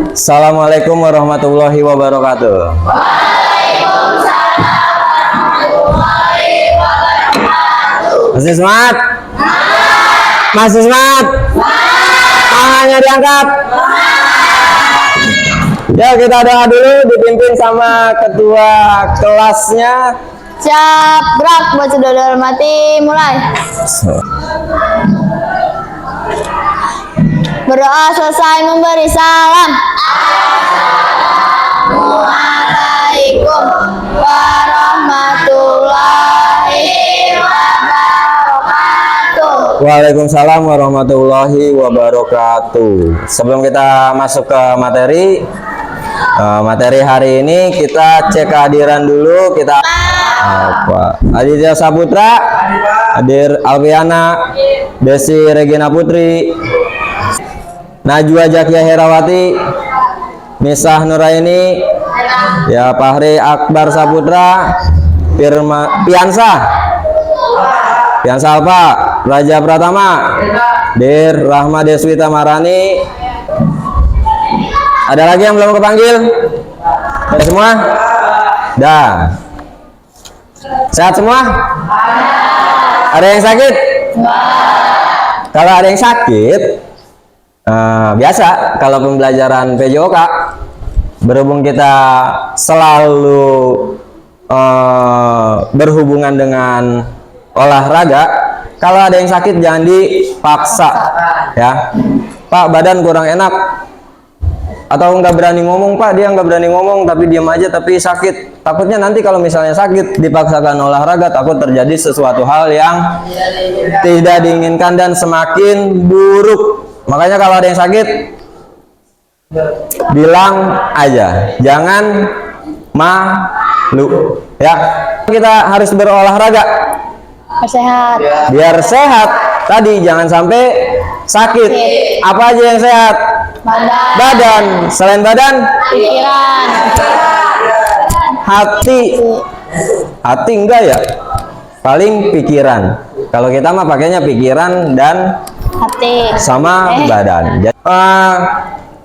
Assalamualaikum warahmatullahi wabarakatuh. Waalaikumsalam warahmatullahi wabarakatuh. Masih semangat? Masih semangat? Tangannya diangkat. Ya, kita doa dulu dipimpin sama ketua kelasnya. Siap, gerak, baca doa dalam hati, mulai. Berdoa selesai memberi salam. Assalamualaikum warahmatullahi wabarakatuh. Waalaikumsalam warahmatullahi wabarakatuh. Sebelum kita masuk ke materi hari ini, kita cek kehadiran dulu. Kita apa? Aditya Saputra, hadir. Alfiana, Desi Regina Putri, Najwa Jakia Herawati, Misah Nuraini, ya, Fahri Akbar Saputra, Piansa Alfa, Raja Pratama, Dir Rahma Deswita Marani. Ada lagi yang belum kepanggil? Ada semua? Dah. Sehat semua? Ada yang sakit? Kalau ada yang sakit, biasa kalau pembelajaran PJOK, berhubung kita selalu berhubungan dengan olahraga, kalau ada yang sakit jangan dipaksa, ya. Pak, badan kurang enak, atau nggak berani ngomong, Pak, dia nggak berani ngomong tapi diam aja tapi sakit. Takutnya nanti kalau misalnya sakit dipaksakan olahraga, takut terjadi sesuatu hal yang tidak diinginkan dan semakin buruk. Makanya kalau ada yang sakit, bilang aja, jangan malu, ya. Kita harus berolahraga Sehat. biar sehat. Tadi jangan sampai sakit. Apa aja yang sehat? Badan. Selain badan, Pikiran. hati enggak ya, paling pikiran. Kalau kita mah pakainya pikiran dan Hati. sama badan.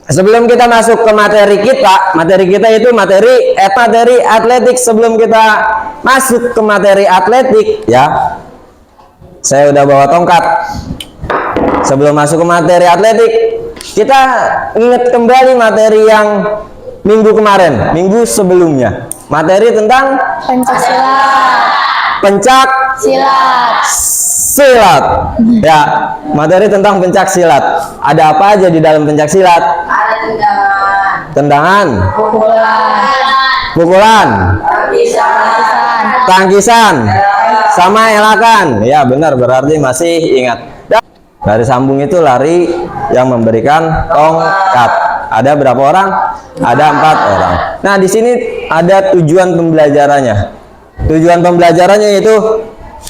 Sebelum kita masuk ke materi kita itu materi atletik. Sebelum kita masuk ke materi atletik, ya, saya udah bawa tongkat. Sebelum masuk ke materi atletik, kita ingat kembali materi yang minggu sebelumnya. Materi tentang Pencak silat. Ya, materi tentang pencak silat. Ada apa aja di dalam pencak silat? Ada Tendangan, pukulan, tangkisan, sama elakan. Ya, benar, berarti masih ingat. Lari sambung itu lari yang memberikan tongkat. Ada berapa orang? Ada 4 orang. Nah, di sini ada tujuan pembelajarannya. Tujuan pembelajarannya itu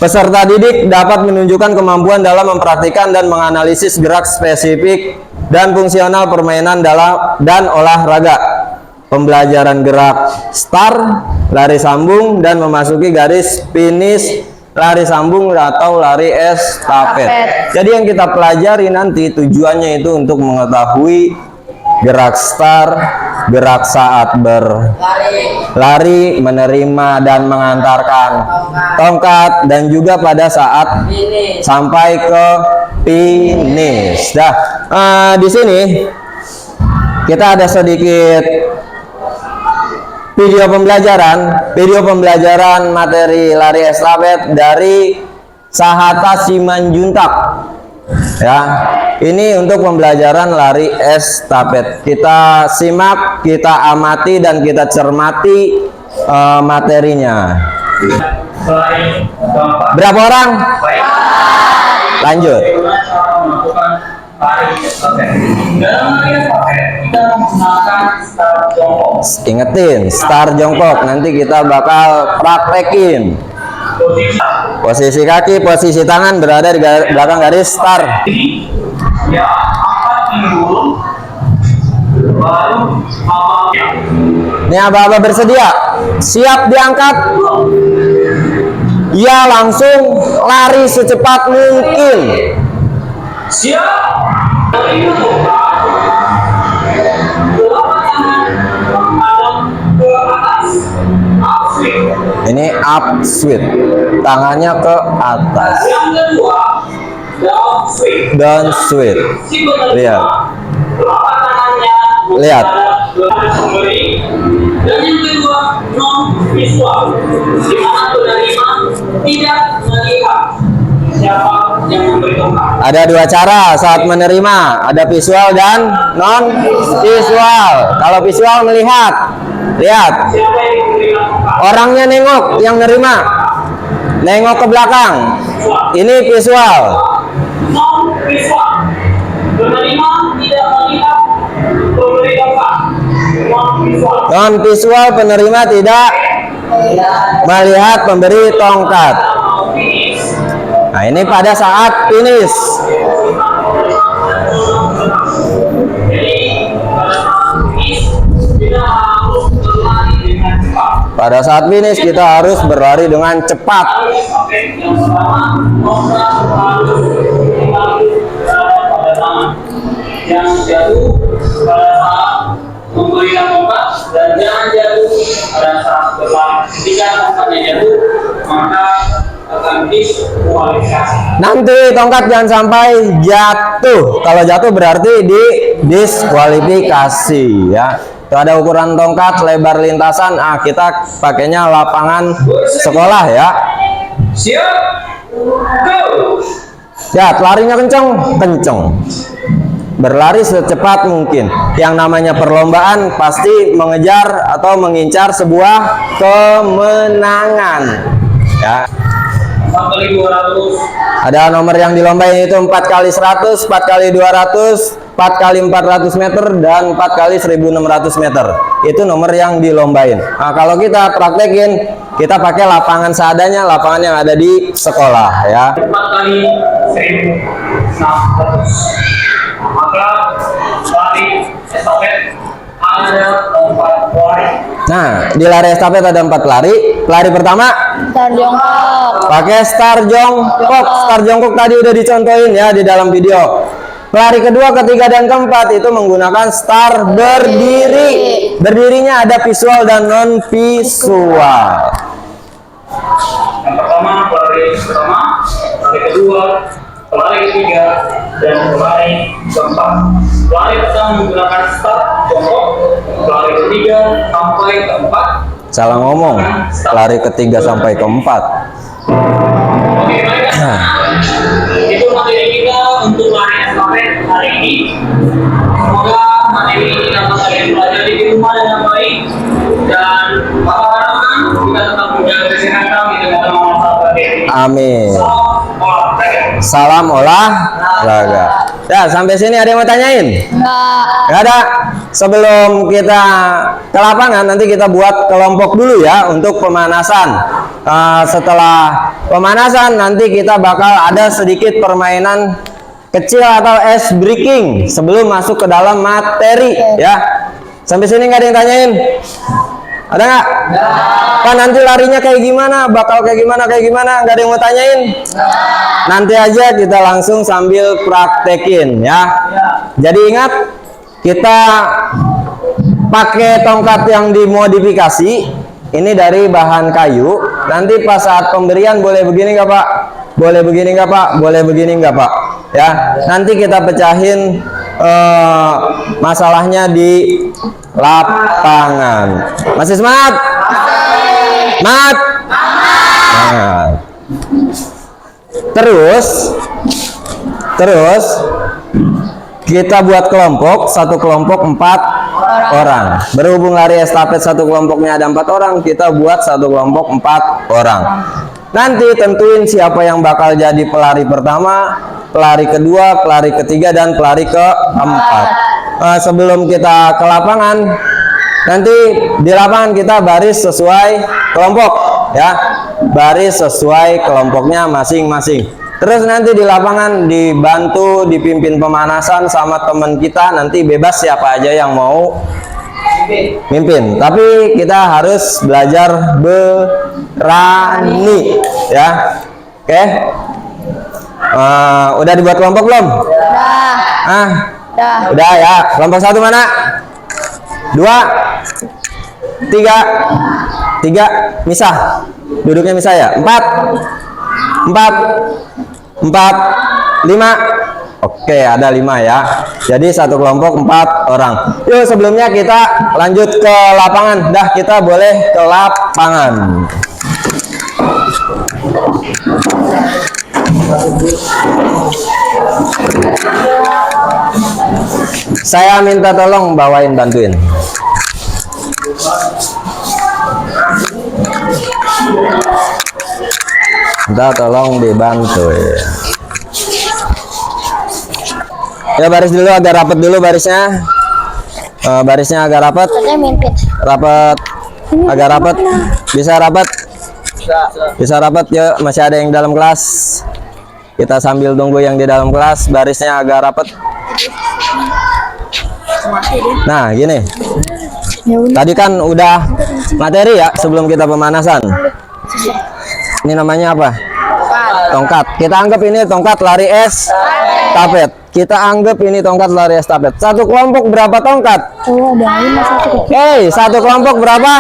peserta didik dapat menunjukkan kemampuan dalam mempraktikkan dan menganalisis gerak spesifik dan fungsional permainan dan olahraga. Pembelajaran gerak start, lari sambung, dan memasuki garis finish lari sambung atau lari estafet. Jadi yang kita pelajari nanti tujuannya itu untuk mengetahui gerak start, gerak saat berlari, menerima dan mengantarkan tongkat, dan juga pada saat sampai ke finish. Di sini kita ada sedikit video pembelajaran materi lari estafet dari Sahata Simanjuntak, ya. Ini untuk pembelajaran lari estafet. Kita simak, kita amati, dan kita cermati materinya. Berapa orang? Lanjut. Ingetin, start jongkok. Nanti kita bakal praktekin. Posisi kaki, posisi tangan berada di belakang garis start. Ini aba-aba bersedia? Siap diangkat? Ya, langsung lari secepat mungkin. Siap. Ini up switch, tangannya ke atas. Yang kedua, down switch. Down switch. Si penerima, Lihat. telapak tangannya Lihat. menghadap ke pemberi. Dan yang kedua, non visual, di mana penerima tidak melihat siapa yang memberi tongkat. Ada dua cara saat menerima, ada visual dan non visual. Kalau visual melihat, lihat. Siapa yang memberikan tongkat? Orangnya nengok, yang nerima nengok ke belakang. Ini visual. Non visual, penerima tidak melihat pemberi tongkat. Non visual. Non visual, penerima tidak melihat pemberi tongkat. Mau finish. Nah, ini pada saat finish. Jadi pada saat finish kita harus berlari dengan cepat. Pada saat finish kita harus berlari dengan cepat. Oke, yang pertama tongkat harus kembali pada tangan. Yang jatuh pada saat memberikan tongkat dan jangan jatuh pada saat berlari. Ketika tongkatnya jatuh maka akan diskualifikasi. Nanti tongkat jangan sampai jatuh. Kalau jatuh berarti di diskualifikasi ya. Itu ada ukuran tongkat, lebar lintasan. Kita pakainya lapangan sekolah ya. Siap, go. Ya, larinya kenceng. Berlari secepat mungkin. Yang namanya perlombaan pasti mengejar atau mengincar sebuah kemenangan. Ya. 4x200. Ada nomor yang dilombain itu 4x100, 4x200, 4x400 meter, dan 4x1600 meter. Itu nomor yang dilombain. Nah, kalau kita praktekin, kita pakai lapangan seadanya, lapangan yang ada di sekolah ya. 4x1600. Maka lari estafet ada 4 lari. Nah, di lari estafet ada 4 pelari. Pelari pertama Star jongkok. pakai star jongkok. Star jongkok tadi udah dicontohin ya di dalam video. Pelari kedua, ketiga, dan keempat itu menggunakan star berdiri. Berdirinya ada visual dan non visual. Yang pertama, pelari pertama, pelari kedua, pelari ketiga, dan pelari keempat. Pelari pertama menggunakan start jongkok, pelari ketiga sampai keempat. Salah ngomong. Pelari ketiga sampai keempat. Oke, baik. Itu materi kita untuk lari estafet hari ini. Semoga materi ini dapat kalian pelajari di rumah dengan baik dan Bapak harapkan kita tetap menjaga kesehatan di tengah masa pandemi. Amin. Olahraga. Salam olahraga. Ya, sampai sini ada yang mau tanyain? Enggak. Nggak ada. Sebelum kita ke lapangan, nanti kita buat kelompok dulu ya untuk pemanasan. Setelah pemanasan, nanti kita bakal ada sedikit permainan kecil atau ice breaking sebelum masuk ke dalam materi ya. Sampai sini nggak ada yang tanyain? Ada nggak? Kan nanti larinya kayak gimana? Bakal kayak gimana? Nggak ada yang mau tanyain? Nanti aja kita langsung sambil praktekin ya. Jadi ingat, kita pakai tongkat yang dimodifikasi. Ini dari bahan kayu. Nanti pas saat pemberian boleh begini nggak Pak? Boleh begini nggak Pak? Boleh begini nggak Pak? Ya. Nanti kita pecahin masalahnya di lapangan. Masih semangat? Semangat? Semangat. Terus kita buat kelompok, satu kelompok 4 orang. Berhubung lari estafet satu kelompoknya ada 4 orang, kita buat satu kelompok 4 orang. Nanti tentuin siapa yang bakal jadi pelari pertama, pelari kedua, pelari ketiga, dan pelari keempat. Sebelum kita ke lapangan, nanti di lapangan kita baris sesuai kelompok ya, baris sesuai kelompoknya masing-masing. Terus nanti di lapangan dibantu, dipimpin pemanasan sama teman kita. Nanti bebas siapa aja yang mau mimpin, tapi kita harus belajar berani ya. Oke. Udah dibuat kelompok belum? Udah. Udah ya. Kelompok 1 mana? 2. 3, 3, misah. Duduknya misah ya. 4, 4, 5. Oke, ada 5 ya. Jadi satu kelompok 4 orang. Yuk, sebelumnya kita lanjut ke lapangan. Dah, kita boleh ke lapangan. Saya minta tolong bawain, bantuin. Minta tolong dibantu ya. Ya, baris dulu, agak rapat dulu barisnya. Barisnya agak rapat. Rapat. Agak rapat. Bisa rapat. Bisa rapat ya. Masih ada yang dalam kelas. Kita sambil tunggu yang di dalam kelas. Barisnya agak rapat. Nah, gini. Tadi kan udah materi ya sebelum kita pemanasan. Ini namanya apa? Tongkat. Kita anggap ini tongkat lari estafet. Kita anggap ini tongkat lari estafet. Satu kelompok berapa tongkat? Satu kelompok berapa?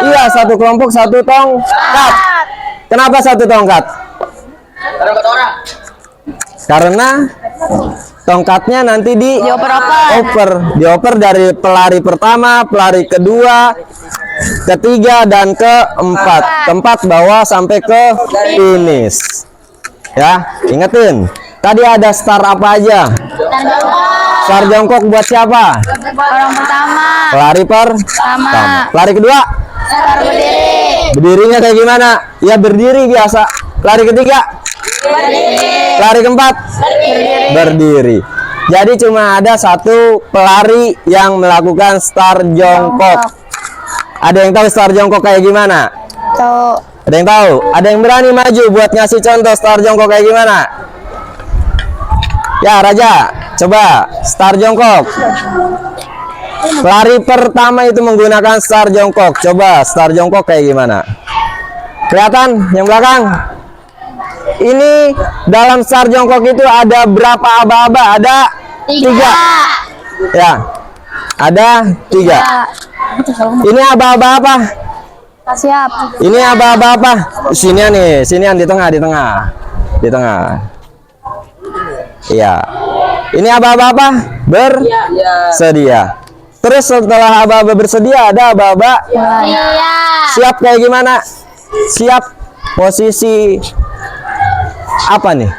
Iya, satu kelompok satu tongkat. Kenapa satu tongkat? Karena tongkatnya nanti dioper dari pelari pertama, pelari kedua, ketiga, dan keempat. Keempat bawa sampai ke finish. Ya, ingetin. Tadi ada star apa aja? Star jongkok buat siapa? Orang pertama. Pelari pertama. Pelari kedua? Berdiri. Berdirinya kayak gimana? Ya berdiri biasa. Pelari ketiga? Pelari keempat? Berdiri. Jadi cuma ada satu pelari yang melakukan star jongkok. Ada yang tahu star jongkok kayak gimana? Tuh. Ada yang tahu? Ada yang berani maju buat ngasih contoh star jongkok kayak gimana? Ya, Raja, coba star jongkok. Pelari pertama itu menggunakan star jongkok. Coba star jongkok kayak gimana? Kelihatan yang belakang? Ini dalam star jongkok itu ada berapa aba-aba? Ada 3. Ya, ada 3. Ini aba-aba apa? Siap. Ini aba-aba apa? Sinian nih, sinian di tengah, di tengah. Iya. Ini aba-aba apa? Bersedia. Terus setelah aba-aba bersedia ada aba-aba siap kayak gimana? Siap posisi apa nih?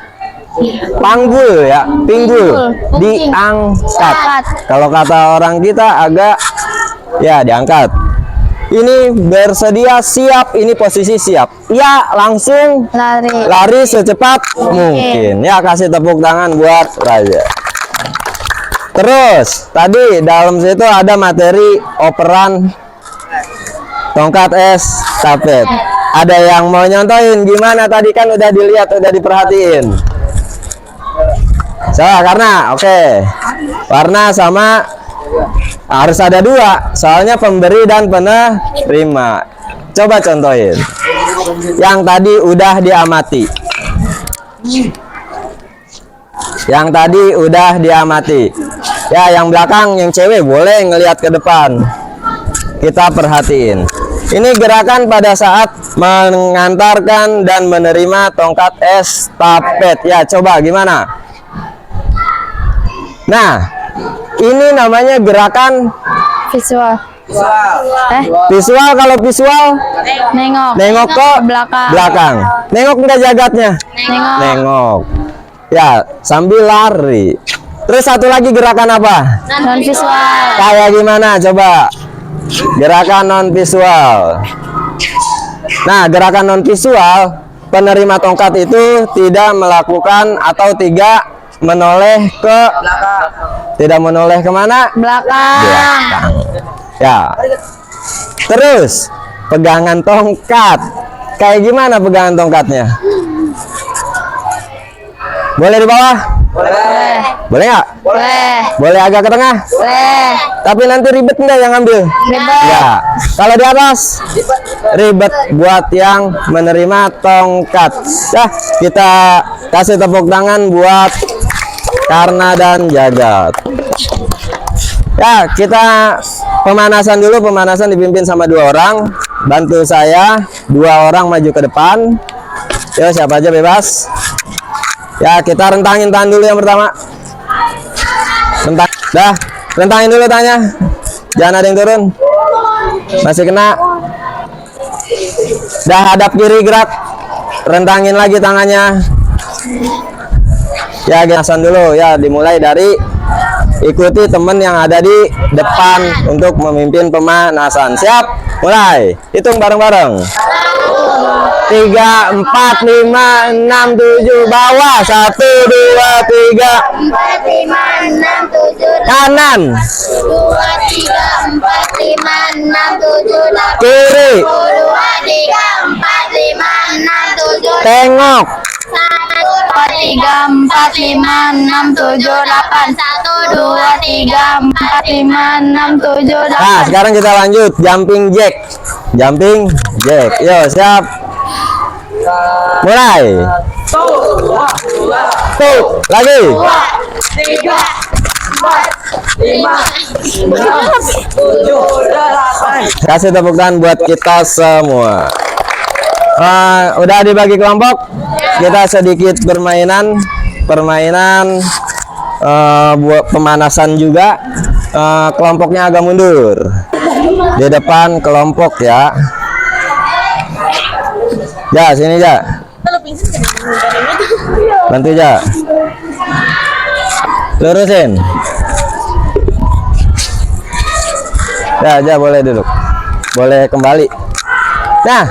Panggul ya, pinggul diangkat. Kalau kata orang kita agak ya diangkat. Ini bersedia siap, ini posisi siap. Ya, langsung lari secepat mungkin. Ya, kasih tepuk tangan buat Raja. Terus, tadi dalam situ ada materi operan tongkat estafet. Ada yang mau nyontohin gimana? Tadi kan udah dilihat, udah diperhatiin. Karena warna sama harus ada 2, soalnya pemberi dan penerima. Coba contohin. Yang tadi udah diamati. Yang tadi udah diamati. Ya, yang belakang, yang cewek boleh ngelihat ke depan. Kita perhatiin. Ini gerakan pada saat mengantarkan dan menerima tongkat estafet. Ya, coba gimana? Nah, ini namanya gerakan Visual. Visual. Kalau visual nengok ke belakang. Nengok enggak jagatnya? Nengok. Ya, sambil lari. Terus satu lagi gerakan apa? Non visual. Kayak gimana coba? Gerakan non visual. Nah, gerakan non visual, penerima tongkat itu tidak melakukan atau tidak menoleh ke belakang. Tidak menoleh kemana? Belakang. Ya. Terus pegangan tongkat. Kayak gimana pegangan tongkatnya? Boleh di bawah? Boleh. Boleh nggak? Boleh. Boleh agak ke tengah? Boleh. Tapi nanti ribet nggak yang ngambil? Ribet. Ya. Kalau di atas? Ribet buat yang menerima tongkat. Ya, kita kasih tepuk tangan buat Karna dan Jagat. Ya, kita pemanasan dulu, pemanasan dipimpin sama 2 orang. Bantu saya, 2 orang maju ke depan. Yo, siapa aja bebas. Ya, kita rentangin tangan dulu yang pertama. Rentangin dulu tangannya. Jangan ada yang turun. Masih kena. Dah, hadap kiri, gerak. Rentangin lagi tangannya. Ya, gerakan dulu ya, dimulai dari ikuti teman yang ada di depan untuk memimpin pemanasan. Siap? Mulai. Hitung bareng-bareng. 3, 4, 5, 6, 7 bawah. 1, 2, 3 4, 5, 6, 7, kanan 2, 3, 4, 5, 6, 7, 8, kiri 2, 3, 4, 5, 6, 7, 8, tengok 1, 2, 3, 4, 5, 6, 7, 8, 1, 2, 3, 4, 5, 6, 7, 8. Nah, sekarang kita lanjut jumping jack. Jumping jack. Yo, siap. Mulai. Tuh, lagi. 3, 4, 5, 6, 7, 8. Kasih tepuk tangan buat kita semua. Udah dibagi kelompok. Kita sedikit permainan buat pemanasan juga. Kelompoknya agak mundur. Di depan kelompok ya. Ya, sini ya. Bantu ya. Lurusin. Ya, boleh duduk. Boleh kembali. Nah,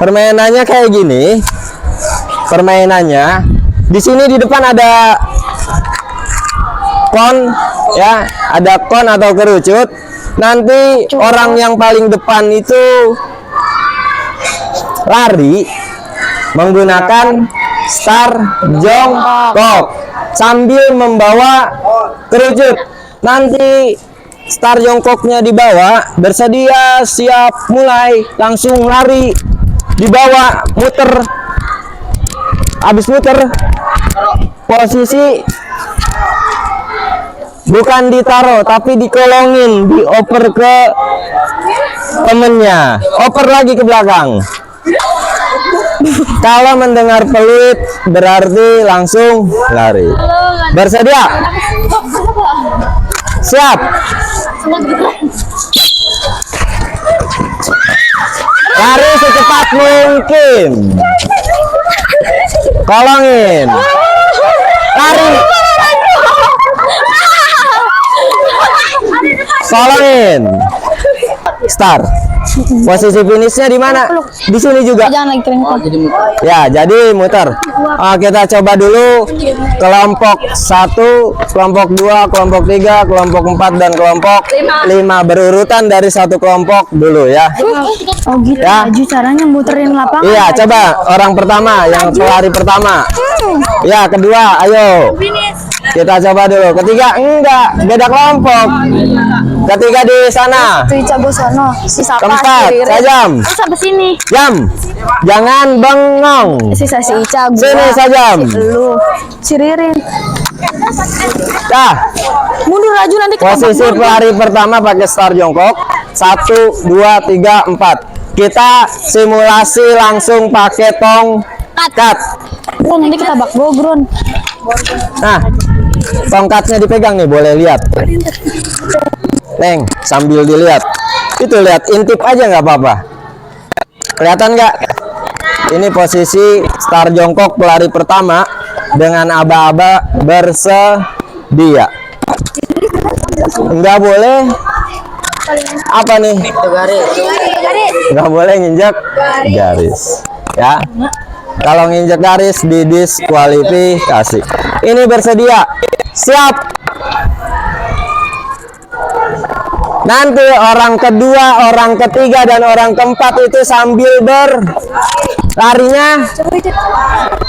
permainannya kayak gini. Permainannya di sini di depan ada kon ya, ada kon atau kerucut. Nanti orang yang paling depan itu lari menggunakan star jongkok sambil membawa kerucut. Nanti star jongkoknya dibawa, bersedia, siap, mulai, langsung lari, dibawa, muter. Habis muter, posisi bukan ditaruh tapi dikolongin, dioper ke temennya, oper lagi ke belakang. Kalau mendengar peluit berarti langsung lari. Bersedia? Siap? Lari secepat mungkin. Kolongin. Lari. Kolongin. Start. Posisi finishnya di mana? Di sini juga. Jangan lagi kering. Ya, jadi muter. Kita coba dulu kelompok 1, kelompok 2, kelompok 3, kelompok 4 dan kelompok 5 berurutan dari satu kelompok dulu ya. Oh gitu. Ya. Maju caranya muterin lapangan. Iya, coba orang pertama, yang pelari pertama. Ya, kedua, ayo. Kita coba dulu. Ketiga, enggak, beda kelompok. Ketiga di sana. Tuh Ica bosono. Sisa Keempat, sajam. sampai sini. Jam. Jangan bengong. Sisa si Ica gua. Sini sajam. Lu. Si Ririn. Dah. Mundur laju nanti kita Posisi pelari pertama pakai star jongkok. 1, 2, 3, 4. Kita simulasi langsung pakai tongkat. Oh, nanti kita bak gogrun. Nah, tongkatnya dipegang nih, boleh lihat. Neng, sambil dilihat. Itu lihat, intip aja nggak apa-apa. Kelihatan nggak? Ini posisi star jongkok pelari pertama dengan aba-aba bersedia. Nggak boleh. Apa nih? Nggak boleh nginjak garis. Ya. Kalau nginjak garis didiskualifikasi. Ini bersedia. Siap. Nanti orang kedua, orang ketiga, dan orang keempat itu sambil berlarinya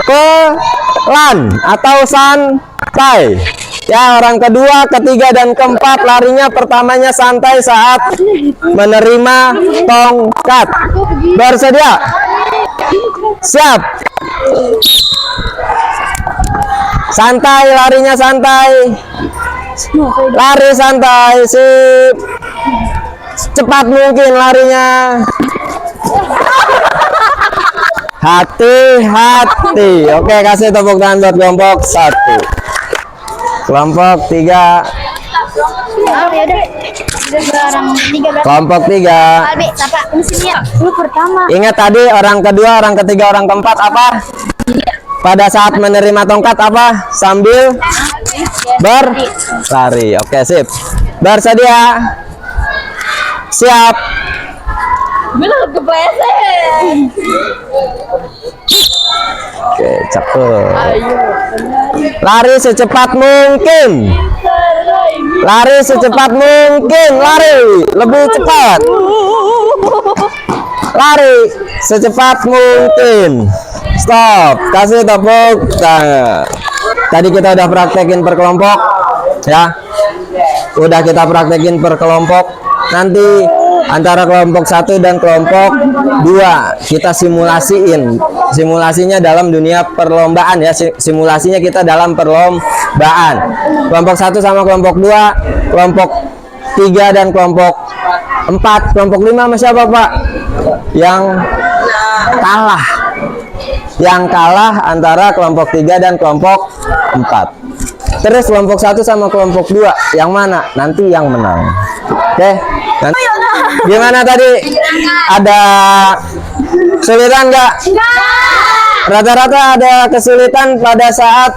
pelan atau santai. Ya, orang kedua, ketiga, dan keempat larinya pertamanya santai saat menerima tongkat. Bersedia? Siap. Santai, larinya santai. Lari santai, sip. cepat mungkin larinya. Hati-hati. Oke, kasih tepuk tangan buat kelompok 1. Kelompok 3. Kelompok 3. Ingat tadi orang kedua, orang ketiga, orang keempat apa? Pada saat menerima tongkat apa? Sambil berlari. Oke, sip. Bersedia. Siap. Belum kepleset. Oke, cakep. Lari secepat mungkin. Lari secepat mungkin. Lari lebih cepat. Lari secepat mungkin. Stop. Kasih tepuk tangan. Tadi kita udah praktekin per kelompok, ya. Udah kita praktekin per kelompok. Nanti antara kelompok 1 dan kelompok 2 kita simulasiin. Simulasinya dalam dunia perlombaan ya. Simulasinya kita dalam perlombaan. Kelompok 1 sama kelompok 2, kelompok 3 dan kelompok 4. Kelompok 5 sama siapa, Pak? Yang kalah. Yang kalah antara kelompok 3 dan kelompok 4. Terus kelompok 1 sama kelompok 2 yang mana? Nanti yang menang. Oke. Nanti. Gimana tadi? Ada kesulitan nggak? Rata-rata ada kesulitan pada saat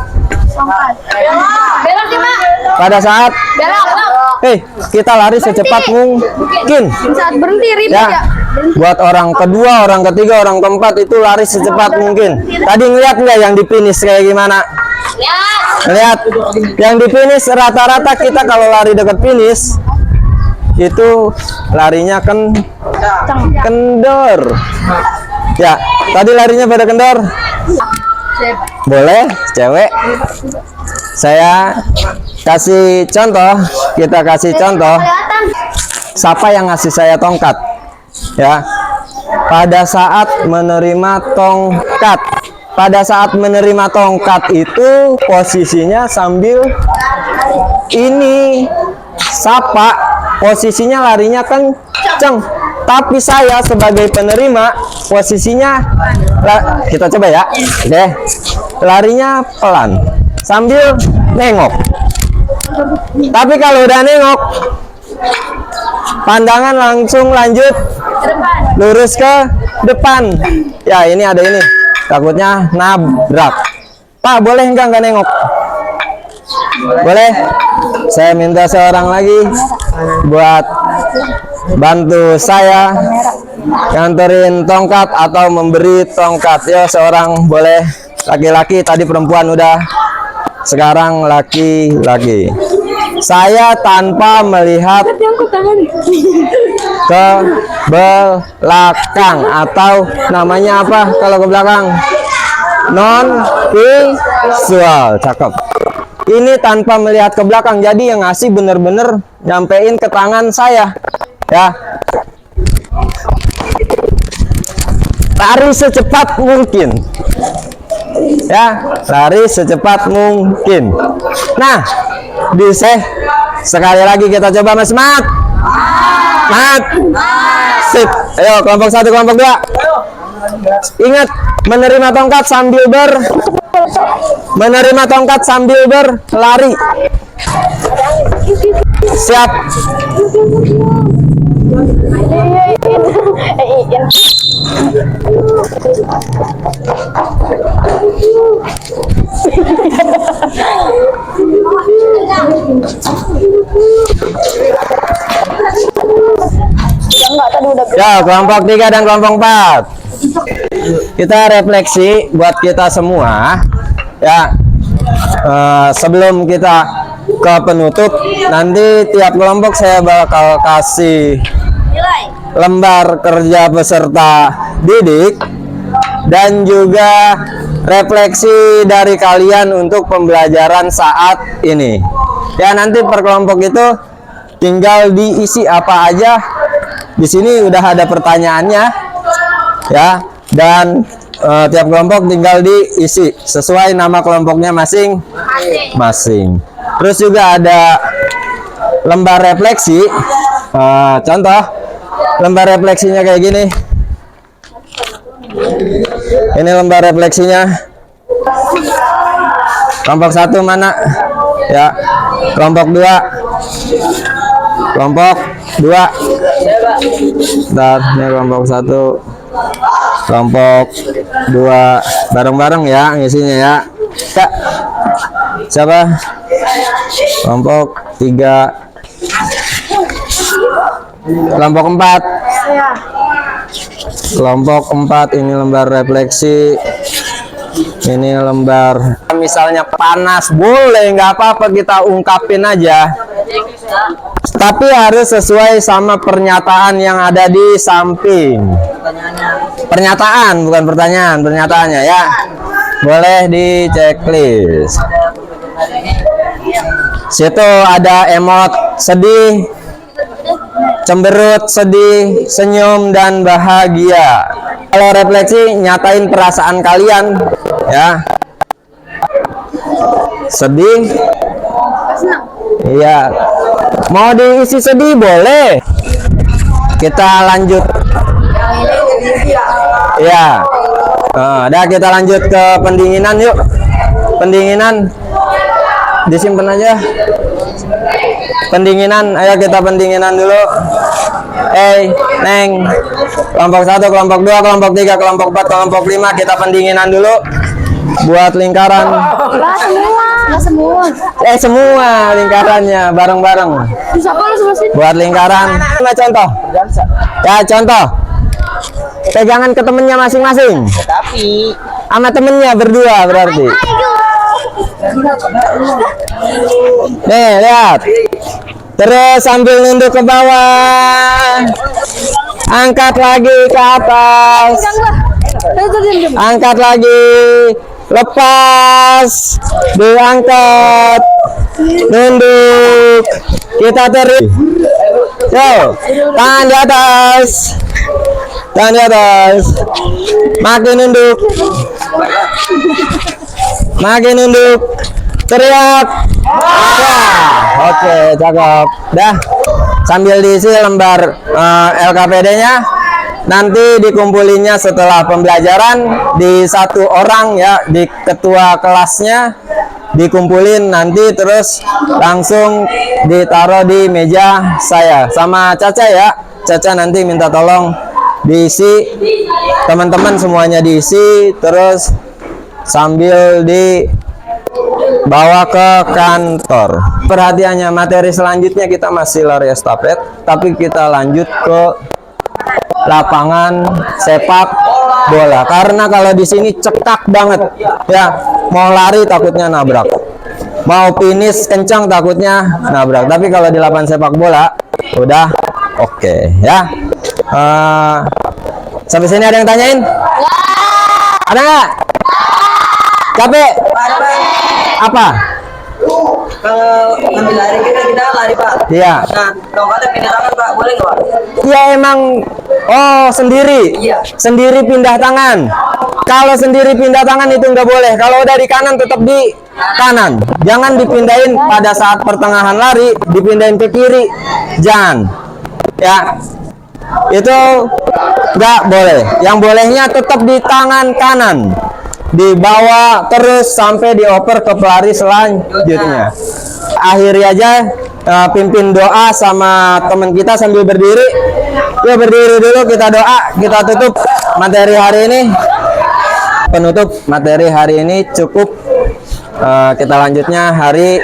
kita lari secepat mungkin. Saat berhenti ribet Ya. ya. Buat orang kedua, orang ketiga, orang keempat itu lari secepat mungkin. Tadi ngeliat nggak yang di finish kayak gimana? Lihat, yang di finish rata-rata kita kalau lari dekat finish itu larinya kendor. Ya, tadi larinya pada kendor. Boleh, cewek. Saya kasih contoh, kita kasih contoh. Siapa yang ngasih saya tongkat? Ya. Pada saat menerima tongkat. Pada saat menerima tongkat itu posisinya sambil ini sapa, posisinya larinya kenceng. Tapi saya sebagai penerima posisinya kita coba ya. Oke. Larinya pelan sambil nengok. Tapi kalau udah nengok pandangan langsung lanjut lurus ke depan. Ya, ini ada ini. Takutnya nabrak. Pak, boleh enggak nengok? Boleh? Saya minta seorang lagi buat bantu saya nganterin tongkat atau memberi tongkat. Ya, seorang boleh. Laki-laki, tadi perempuan udah. Sekarang laki-laki. Saya tanpa melihat ke belakang, atau namanya apa kalau ke belakang? Non visual. Cakep. Ini tanpa melihat ke belakang, jadi yang ngasih bener-bener nyampein ke tangan saya ya. Lari secepat mungkin ya, lari secepat mungkin. Nah, bisa sekali lagi kita coba, Mas Mat. Mat. Sip. Ayo kelompok 1, kelompok 2. Ingat, menerima tongkat sambil berlari. Siap. Ya, kelompok 3 dan kelompok 4. Kita refleksi buat kita semua ya. Sebelum kita ke penutup, nanti tiap kelompok saya bakal kasih lembar kerja peserta didik dan juga refleksi dari kalian untuk pembelajaran saat ini. Ya, nanti per kelompok itu tinggal diisi apa aja. Di sini udah ada pertanyaannya ya, dan tiap kelompok tinggal diisi sesuai nama kelompoknya masing-masing. Terus juga ada lembar refleksi Contoh lembar refleksinya kayak gini. Ini lembar refleksinya. Kelompok 1 mana? Ya. Kelompok 2. Kelompok 2. Bentar, ini kelompok 1. Kelompok 2 bareng-bareng ya ngisinya ya. Kak. Siapa? Kelompok 3. Kelompok 4. Kelompok 4 ini lembar refleksi. Ini lembar. Misalnya panas, boleh, nggak apa-apa kita ungkapin aja. Tapi harus sesuai sama pernyataan yang ada di samping. Pernyataan, bukan pertanyaan, pernyataannya ya. Boleh di checklist. Situ ada emot sedih, cemberut, sedih, senyum, dan bahagia. Kalau refleksi, nyatain perasaan kalian ya. Sedih, iya. Mau diisi sedih boleh. Kita lanjut. Ya. Udah kita lanjut ke pendinginan yuk. Pendinginan disimpan aja. Pendinginan, ayo kita pendinginan dulu. Neng. Kelompok 1, kelompok 2, kelompok 3, kelompok 4, kelompok 5 kita pendinginan dulu. Buat lingkaran. Semua lingkarannya bareng-bareng. Buat lingkaran. Nah, contoh. Ya, contoh. Pegangan ke temennya masing-masing. Tapi sama temennya berdua berarti. Nih, lihat. Terus sambil nunduk ke bawah. Angkat lagi ke atas. Angkat lagi. Lepas. Diangkat. Nunduk. Kita tarik. Yo, tangan di atas. Tangan di atas. Makin nunduk. Makin nunduk. Teriak. Oke, cakep. Dah. Sambil diisi lembar LKPD-nya. Nanti dikumpulinnya setelah pembelajaran di satu orang ya, di ketua kelasnya dikumpulin, nanti terus langsung ditaruh di meja saya sama Caca ya. Caca nanti minta tolong diisi, teman-teman semuanya diisi, terus sambil dibawa ke kantor. Perhatiannya, materi selanjutnya kita masih lari estafet, tapi kita lanjut ke lapangan sepak bola, karena kalau di sini cekak banget ya. Mau lari takutnya nabrak, mau finish kencang takutnya nabrak. Tapi kalau di lapangan sepak bola udah oke ya. Sampai sini ada yang tanyain? Ada nggak? Capek? Apa? kalau ambil lari kita lari Pak. Iya. Nah kalau ada pindah tangan Pak, boleh nggak Pak? Iya emang. Oh sendiri. Iya. Sendiri pindah tangan. Kalau sendiri pindah tangan itu nggak boleh. Kalau udah di kanan tetap di kanan. Jangan dipindahin pada saat pertengahan lari, dipindahin ke kiri. Jangan. Ya. Itu nggak boleh. Yang bolehnya tetap di tangan kanan. Dibawa terus sampai dioper ke pelari selanjutnya. Akhiri aja, pimpin doa sama teman kita sambil berdiri. Yuk berdiri dulu, kita doa, kita tutup materi hari ini. Penutup materi hari ini cukup. Kita lanjutnya hari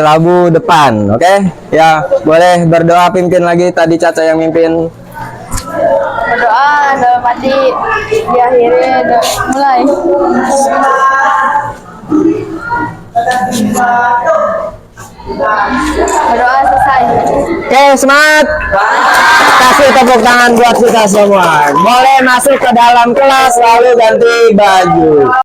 Rabu depan, oke? Ya boleh berdoa, pimpin lagi. Tadi Caca yang mimpin. Berdoa dalam hati diakhiri mulai. Berdoa selesai. Oke, semangat. Kasih tepuk tangan buat kita semua. Boleh masuk ke dalam kelas lalu ganti baju.